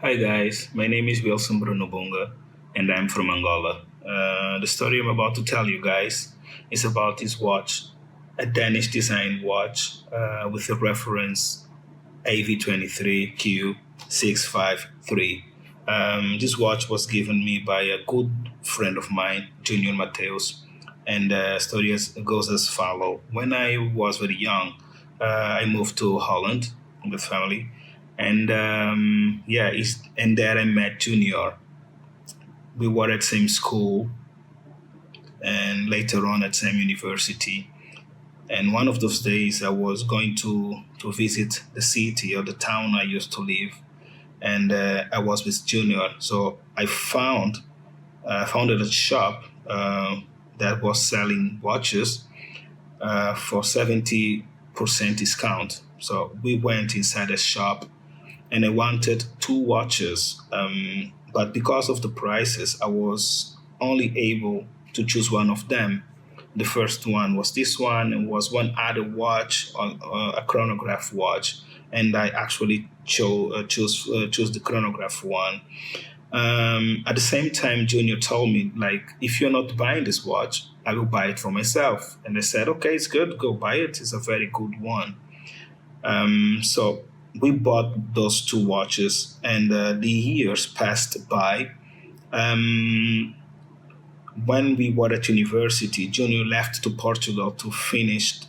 Hi guys, my name is Wilson Bruno Bunga and I'm from Angola. The story I'm about to tell you guys is about this watch, a Danish Design watch with the reference AV23Q653. This watch was given me by a good friend of mine, Junior Mateus, and the story goes as follow. When I was very young, I moved to Holland with family, and and there I met Junior. We were at same school, and later on at same university. And one of those days, I was going to visit the city or the town I used to live, and I was with Junior. So I founded a shop that was selling watches for 70% discount. So we went inside a shop, and I wanted two watches, but because of the prices, I was only able to choose one of them. The first one was this one, and was one other watch, a chronograph watch, and I actually chose the chronograph one. At the same time, Junior told me, like, if you're not buying this watch, I will buy it for myself. And I said, okay, it's good, go buy it. It's a very good one. So we bought those two watches, and the years passed by. Um, when we were at university, Junior left to Portugal to finish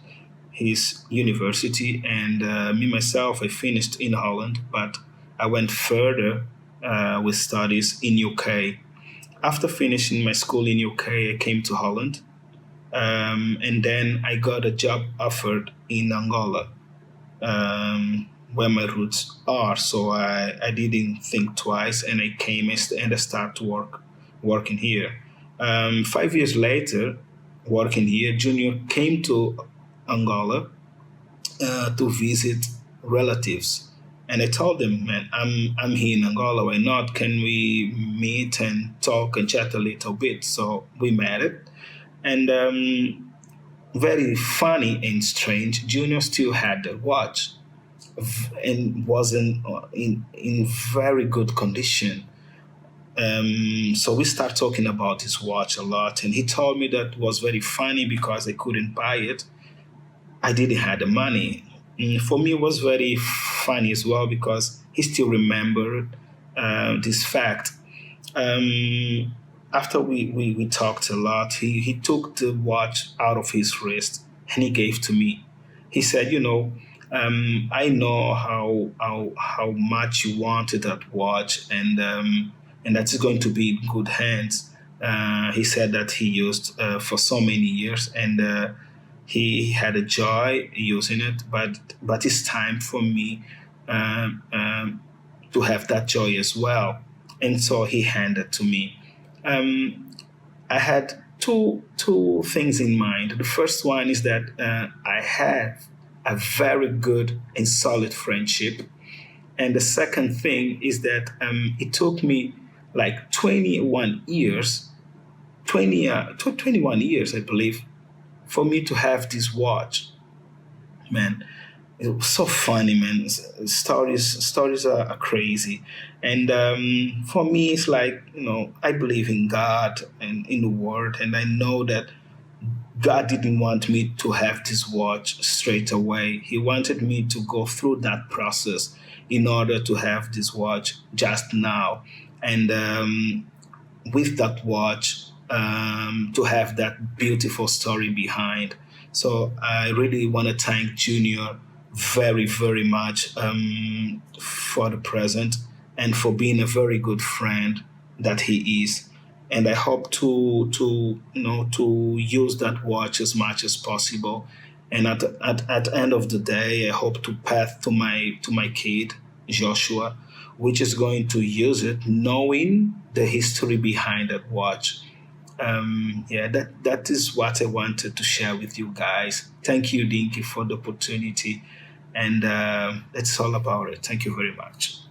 his university, and me myself, I finished in Holland, but I went further with studies in UK. After finishing my school in UK, I came to Holland, and then I got a job offered in Angola, where my roots are. So I didn't think twice, and I came and I started working here. 5 years later, working here, Junior came to Angola to visit relatives. And I told him, man, I'm here in Angola. Why not? Can we meet and talk and chat a little bit? So we met it. And very funny and strange, Junior still had the watch and wasn't in very good condition. So we start talking about his watch a lot, and he told me that was very funny because I couldn't buy it. I didn't have the money. For me, it was very funny as well because he still remembered this fact. Um, After we talked a lot, he took the watch out of his wrist and he gave to me. He said, I know how much you wanted that watch, and that's going to be in good hands. He said that he used for so many years, and he had a joy using it, but it's time for me um, um, to have that joy as well. And so he handed to me. Um, I had two things in mind. The first one is that I have a very good and solid friendship, and the second thing is that it took me like 21 years, 21 years, I believe, for me to have this watch. Man, it was so funny, man. Stories are crazy, and for me, it's like, I believe in God and in the Word, and I know that God didn't want me to have this watch straight away. He wanted me to go through that process in order to have this watch just now. And with that watch, to have that beautiful story behind. So I really want to thank Junior very, very much for the present and for being a very good friend that he is. And I hope to use that watch as much as possible. And at the end of the day, I hope to pass to my kid Joshua, which is going to use it, knowing the history behind that watch. That is what I wanted to share with you guys. Thank you, Dinky, for the opportunity, and that's all about it. Thank you very much.